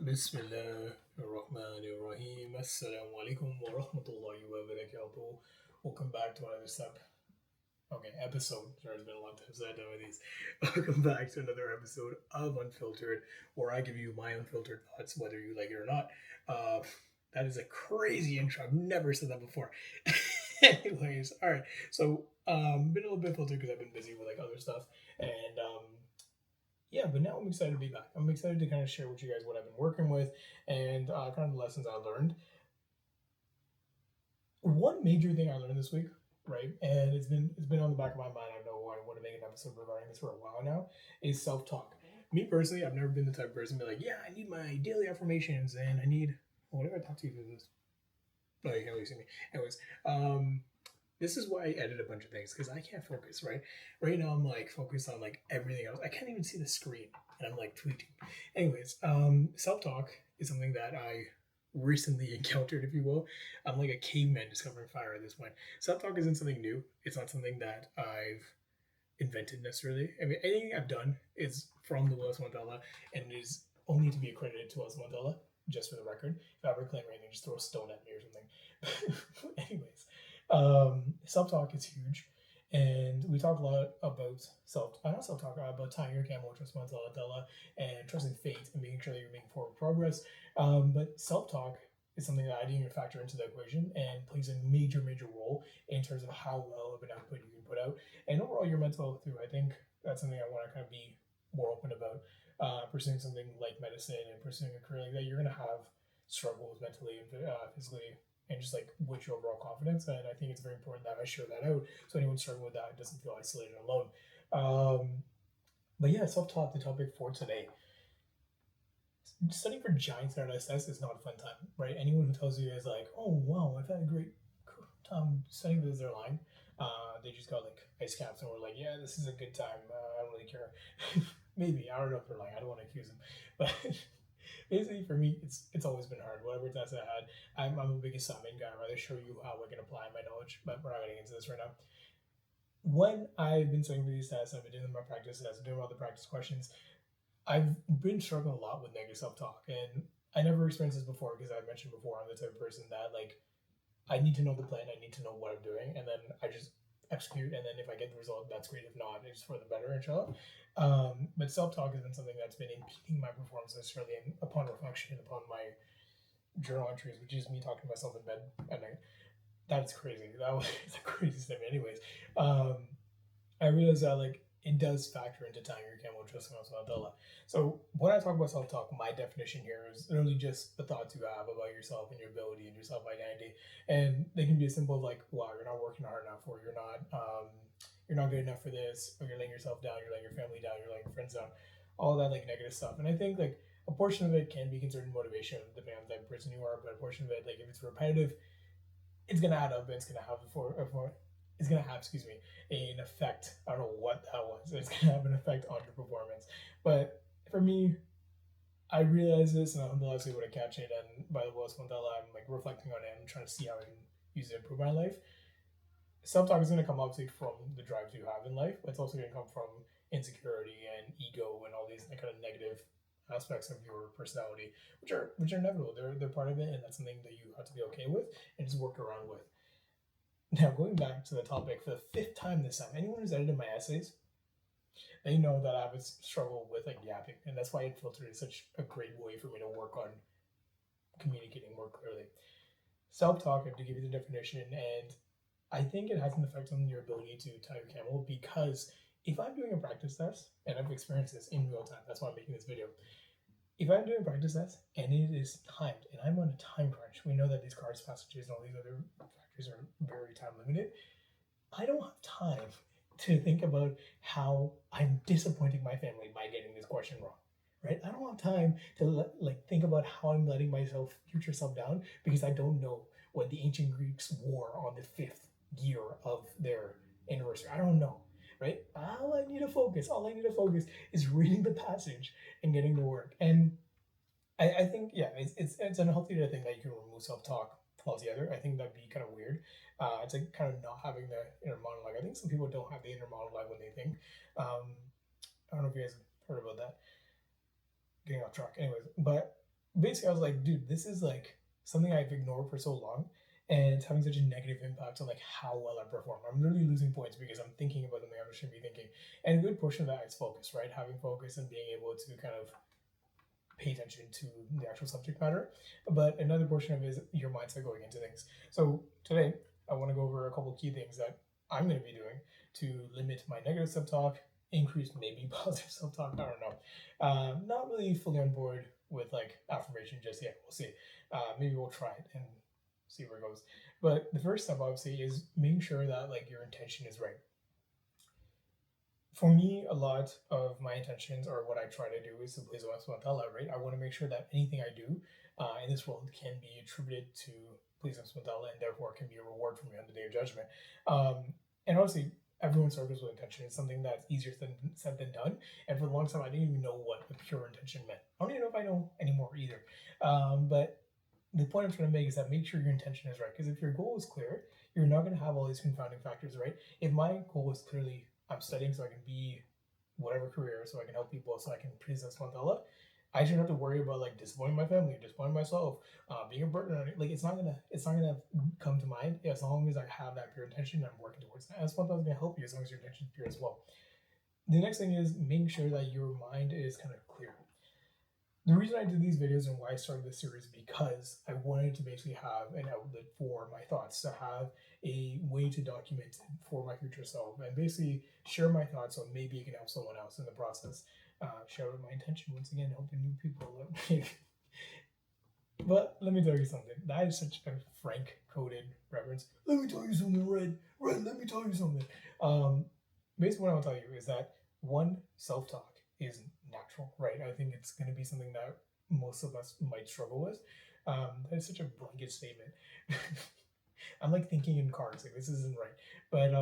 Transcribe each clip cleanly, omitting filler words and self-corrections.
Bismillah ar-Rahman ar-Rahim. Assalamu alaikum wa rahmatullahi wa barakatuh. Welcome back to another episode. Sorry, it's been a long time since I've done one of these. Welcome back to another episode of Unfiltered, where I give you my unfiltered thoughts, whether you like it or not. Uh, that is a crazy intro. I've never said that before. Anyways, all right. So, been a little bit filtered because I've been busy with like other stuff, and yeah, but now I'm excited to be back. I'm excited to kind of share with you guys what I've been working with and kind of the lessons I learned. One major thing I learned this week, right, and it's been on the back of my mind. I know I want to make an episode regarding this for a while now. Is self talk. Me personally, I've never been the type of person to be like, yeah, I need my daily affirmations and I need. What if I talk to you through this? No, you can't really see me. Anyways, this is why I edit a bunch of things because I can't focus. Right now I'm like focused on like everything else. I can't even see the screen, and I'm like tweeting. Anyways, self talk is something that I recently encountered, if you will. I'm like a caveman discovering fire at this point. Self talk isn't something new. It's not something that I've invented necessarily. I mean, anything I've done is from the Willis Mandela and is only to be accredited to Willis Mandela. Just for the record, if I ever claim anything, just throw a stone at me or something. Anyways, self talk is huge, and we talk a lot about not self talk, about tying your camel, trust Mandela, and trusting fate and making sure that you're making forward progress. But self talk is something that I didn't even factor into the equation and plays a major role in terms of how well of an output you can put out and overall your mental health too. I think that's something I want to kind of be more open about. Pursuing something like medicine and pursuing a career like that, you're going to have struggles mentally and physically and just like with your overall confidence. And I think it's very important that I share that out so anyone struggling with that doesn't feel isolated and alone. Um, but yeah, self taught, the topic for today. Studying for giants in RSS is not a fun time, right? Anyone who tells you is like, oh wow, I've had a great time studying this, they're lying. They just got like ice caps and were like, yeah, this is a good time. I don't really care. Maybe I don't know if they're lying. I don't want to accuse them, but basically for me, it's always been hard. Whatever test I had, I'm a big assignment guy. I'd rather show you how I can apply my knowledge, but we're not getting into this right now. When I've been studying for these tests, I've been doing my practice tests, doing all the practice questions. I've been struggling a lot with negative self talk, and I never experienced this before because I mentioned before I'm the type of person that like I need to know the plan, I need to know what I'm doing, and then I just execute. And then if I get the result, that's great. If not, it's for the better, inshallah. But self talk has been something that's been impeding my performance necessarily, and upon reflection, upon my journal entries, which is me talking to myself in bed at night. That's crazy. That was the craziest thing. Anyways, I realized that like it does factor into tying your camel trust Mandela. So when I talk about self talk, my definition here is literally just the thoughts you have about yourself and your ability and your self identity, and they can be as simple as like, wow, you're not working hard enough, or you're not good enough for this, or you're letting yourself down, you're letting your family down, you're letting your friends down, all that like negative stuff. And I think like a portion of it can be considered motivation, depending on the type of person you are, but a portion of it, like if it's repetitive, it's gonna add up and it's gonna have it's gonna have, excuse me, an effect. I don't know what that was. It's gonna have an effect on your performance. But for me, I realize this and I'm realizing what I catch it, and by the Willis Mandela, I'm like reflecting on it and trying to see how I can use it to improve my life. Self talk is gonna come obviously from the drives you have in life, but it's also gonna come from insecurity and ego and all these kind of negative aspects of your personality, which are inevitable. They're part of it, and that's something that you have to be okay with and just work around with. Now, going back to the topic for the fifth time this time, anyone who's edited my essays, they know that I have a struggle with like yapping, and that's why Unfiltered is such a great way for me to work on communicating more clearly. Self talk, I have to give you the definition, and I think it has an effect on your ability to tie your camel because if I'm doing a practice test, and I've experienced this in real time, that's why I'm making this video. If I'm doing a practice test and it is timed and I'm on a time crunch, we know that these cards passages and all these other factors are very time limited. I don't have time to think about how I'm disappointing my family by getting this question wrong. Right? I don't have time to like think about how I'm letting myself future self down because I don't know what the ancient Greeks wore on the fifth year of their anniversary. I don't know. Right? All I need to focus is reading the passage and getting to work. And I think yeah, it's unhealthy to think that you can remove self talk altogether. I think that'd be kind of weird. It's like kind of not having the inner monologue. I think some people don't have the inner monologue when they think. I don't know if you guys have heard about that. Getting off track, anyways. But basically I was like, dude, this is like something I've ignored for so long, and it's having such a negative impact on like how well I perform. I'm literally losing points because I'm thinking about something I shouldn't be thinking. And a good portion of that is focus, right? Having focus and being able to kind of pay attention to the actual subject matter. But another portion of it is your mindset going into things. So today I want to go over a couple key things that I'm going to be doing to limit my negative self-talk, increase maybe positive self-talk. I don't know. Not really fully on board with like affirmation just yet. We'll see. Maybe we'll try it and see where it goes. But the first step, obviously, is making sure that like your intention is right. For me, a lot of my intentions or what I try to do is to please Allah subhanahu wa ta'ala, right? I want to make sure that anything I do in this world can be attributed to please Allah subhanahu wa ta'ala and therefore can be a reward for me on the day of judgment. And honestly, everyone struggles with intention. It's something that's easier said than done. And for the longest time, I didn't even know what a pure intention meant. I don't even know if I know anymore either. But the point I'm trying to make is that make sure your intention is right. Because if your goal is clear, you're not going to have all these confounding factors, right? If my goal is clearly I'm studying so I can be whatever career, so I can help people, so I can please Allah, I shouldn't have to worry about like disappointing my family, disappointing myself, being a burden on it. Like it's not gonna come to mind as long as I have that pure intention and I'm working towards that. And that's one thing that's gonna help you as long as your intention is pure as well. The next thing is making sure that your mind is kind of clear. The reason I did these videos and why I started this series because I wanted to basically have an outlet for my thoughts, to have a way to document it for my future self, and basically share my thoughts so maybe it can help someone else in the process. Share with my intention once again, helping new people. But let me tell you something. That is such a Frank coded reference. Let me tell you something, Red. Red, let me tell you something. Basically, what I'll tell you is that one, self talk is natural, right? I think it's going to be something that most of us might struggle with. That is such a blanket statement. I'm like thinking in cards, like this isn't right, but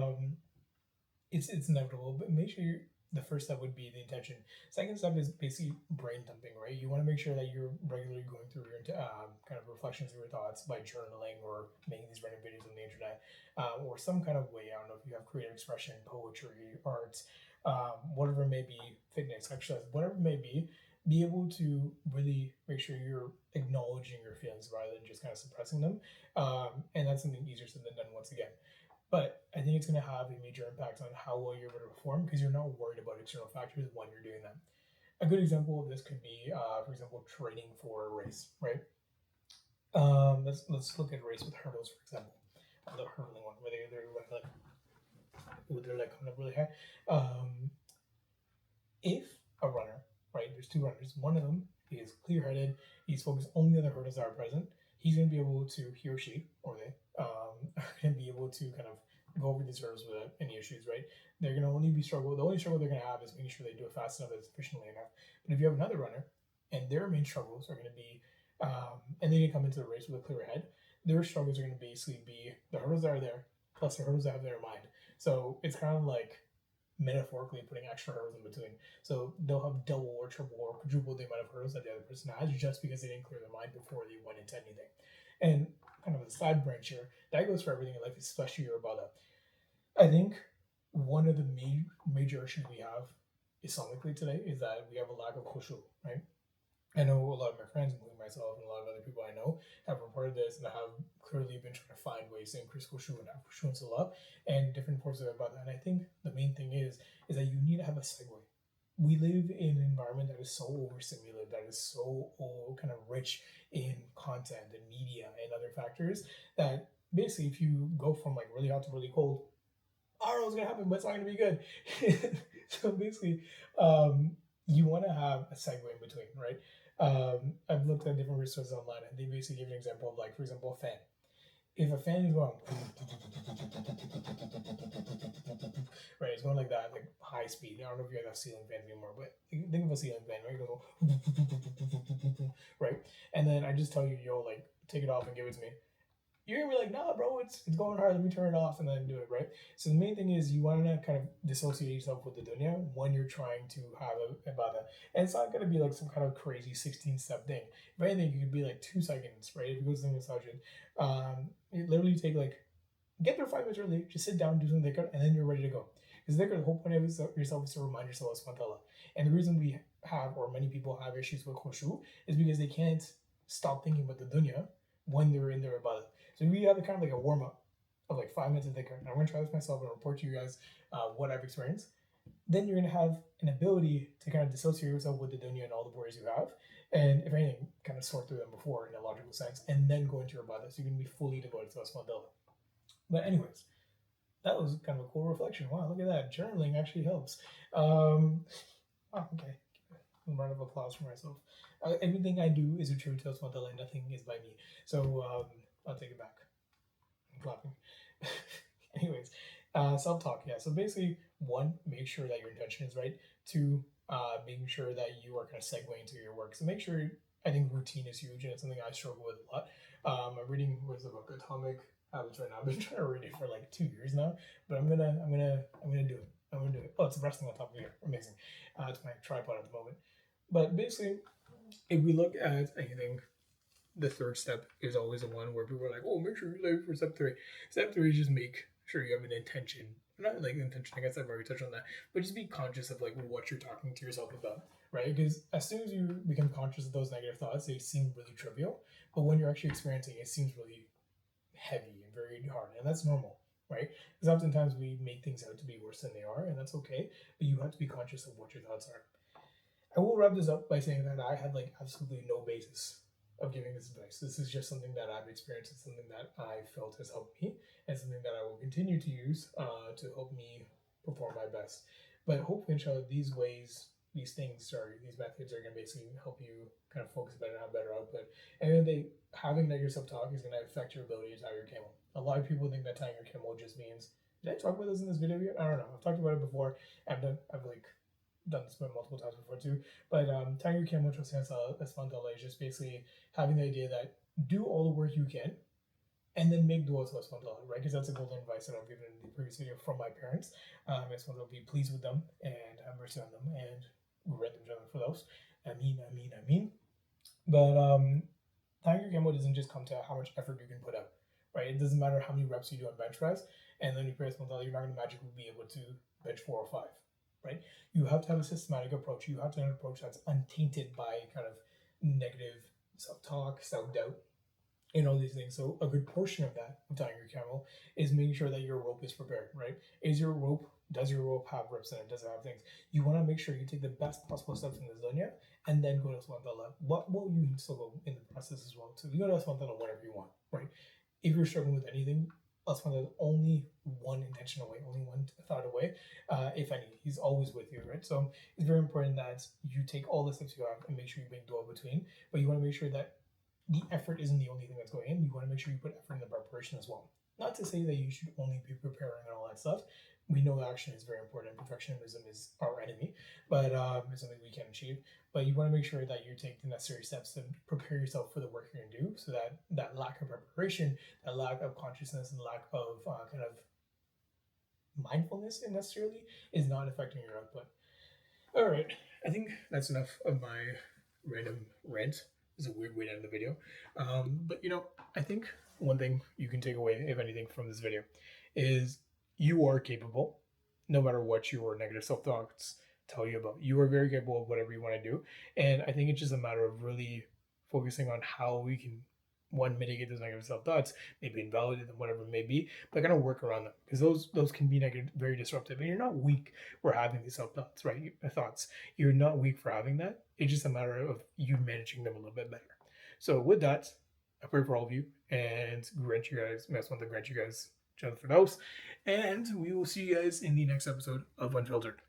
it's inevitable. But make sure the first step would be the intention. Second step is basically brain dumping, right? You want to make sure that you're regularly going through your kind of reflections of your thoughts by journaling or making these random videos on the internet, or some kind of way. I don't know if you have creative expression, poetry, art, whatever it may be, fitness, exercise, whatever it may be. Be able to really make sure you're acknowledging your feelings rather than just kind of suppressing them. And that's something easier said than done once again. But I think it's going to have a major impact on how well you're able to perform because you're not worried about external factors when you're doing that. A good example of this could be, for example, training for a race, right? Let's look at a race with hurdles, for example. The hurdling one, where they're like coming up really high. If a runner, right, there's two runners, one of them is clear-headed, he's focused only on the hurdles that are present, he's going to be able to, he or she, or they, are going to be able to kind of go over these hurdles without any issues, right? They're going to only be struggle. The only struggle they're going to have is making sure they do it fast enough and efficiently enough. But if you have another runner and their main struggles are going to be, and they can come into the race with a clear head, their struggles are going to basically be the hurdles that are there plus the hurdles that have their mind. So it's kind of like metaphorically putting extra hurdles in between. So they'll have double or triple or quadruple the amount of hurdles that the other person has just because they didn't clear their mind before they went into anything. And kind of a side branch here, that goes for everything in life, especially your ibadah. I think one of the major issues we have Islamically today is that we have a lack of khushu, right? I know a lot of my friends, including myself and a lot of other people I know, have reported this and have clearly been trying to find ways to increase khushu and have khushu and salah and different forms of ibadah. And I think the main thing is that you need to have a segue. We live in an environment that is so overstimulated, that is so kind of rich in content and media and other factors that basically if you go from like really hot to really cold, I don't know what's gonna happen, but it's not gonna be good. So basically, you want to have a segue in between, right? I've looked at different resources online, and they basically give an example of, like, for example, a fan. If a fan is going, right, it's going like that, like high speed. I don't know if you guys have ceiling fans anymore, but think of a ceiling fan, right? It goes, right? And then I just tell you, yo, like, take it off and give it to me. You're gonna be like, nah, bro, it's going hard. Let me turn it off and then do it, right? So the main thing is you want to kind of dissociate yourself with the dunya when you're trying to have a ibadah. And it's not gonna be like some kind of crazy 16-step thing. If anything, it could be like 2 seconds, right? If you go to the masajid, it literally take like get there 5 minutes early, just sit down, do something dhikr, and then you're ready to go. Because dhikr, the whole point of yourself is to remind yourself of subhanAllah. And the reason we have, or many people have issues with khushu, is because they can't stop thinking about the dunya when they're in their ibadah. So we have a kind of like a warm up of like 5 minutes of dhikr. And I'm going to try this myself and report to you guys what I've experienced. Then you're going to have an ability to kind of dissociate yourself with the dunya and all the worries you have. And if anything, kind of sort through them before in a logical sense, and then go into your ibadah. So you can be fully devoted to Allah. But anyways, that was kind of a cool reflection. Wow, look at that. Journaling actually helps. Okay. A round of applause for myself. Everything I do is attributed to Allah, and nothing is by me. So I'll take it back. I'm clapping. Anyways, self-talk. Yeah. So basically, one, make sure that your intention is right. Two, making sure that you are kind of segueing into your work. So make sure. I think routine is huge, and it's something I struggle with a lot. I'm reading what's the book Atomic Habits right now. I've been trying to read it for like 2 years now, but I'm gonna do it. I'm gonna do it. Oh, it's resting on top of here. Amazing. It's my tripod at the moment. But basically, if we look at anything, the third step is always the one where people are like, "Oh, make sure you're ready for step three." Step three is just make sure you have an intention. Not like intention. I guess I've already touched on that, but just be conscious of like what you're talking to yourself about, right? Because as soon as you become conscious of those negative thoughts, they seem really trivial, but when you're actually experiencing it, it seems really heavy and very hard, and that's normal, right? Because oftentimes we make things out to be worse than they are, and that's okay. But you have to be conscious of what your thoughts are. I will wrap this up by saying that I had like absolutely no basis of giving this advice. This is just something that I've experienced. It's something that I felt has helped me, and something that I will continue to use to help me perform my best. But hopefully, inshallah, these ways, these methods are going to basically help you kind of focus better and have better output. And then having negative self-talk is going to affect your ability to tie your camel. A lot of people think that tying your camel just means. Did I talk about this in this video yet? I don't know. I've talked about it before. I've like done this multiple times before too. But tying your camel to Esfandala is just basically having the idea that do all the work you can and then make dua to Esfandala, right? Because that's a golden advice that I've given in the previous video from my parents. Esfandala, be pleased with them and have mercy on them and grant them Jannah for those. Ameen, ameen, ameen. But tying your camel doesn't just come to how much effort you can put out, right? It doesn't matter how many reps you do on bench press, and then you pray Esfandala, you're not going to magically be able to bench 4 or 5. Right? You have to have a systematic approach. You have to have an approach that's untainted by kind of negative self-talk, self-doubt, and all these things. So a good portion of that, of tying your camel, is making sure that your rope is prepared, right? Does your rope have reps in it? Does it have things? You want to make sure you take the best possible steps in this dunya and then go to Swantala. Well, you can still go in the process as well. So you go to Swantala whenever you want, right? If you're struggling with anything, Aswan is only one intention away, only one thought away, if any. He's always with you, right? So it's very important that you take all the steps you have and make sure you make dua between, but you want to make sure that the effort isn't the only thing that's going in. You want to make sure you put effort in the preparation as well. Not to say that you should only be preparing and all that stuff. We know action is very important. Perfectionism is our enemy, but it's something we can achieve. But you want to make sure that you take the necessary steps to prepare yourself for the work you're going to do, so that lack of preparation, that lack of consciousness, and lack of kind of mindfulness necessarily is not affecting your output. All right, I think that's enough of my random rant. It's a weird way to end the video. But I think one thing you can take away, if anything, from this video is you are capable, no matter what your negative self-thoughts tell you about. You are very capable of whatever you want to do. And I think it's just a matter of really focusing on how we can, one, mitigate those negative self-thoughts, maybe invalidate them, whatever it may be, but kind of work around them. Because those can be negative, very disruptive. And you're not weak for having these self-thoughts, right? Thoughts. You're not weak for having that. It's just a matter of you managing them a little bit better. So with that, I pray for all of you and grant you guys, I just want to grant you guys Jannah Firdaus, and we will see you guys in the next episode of Unfiltered.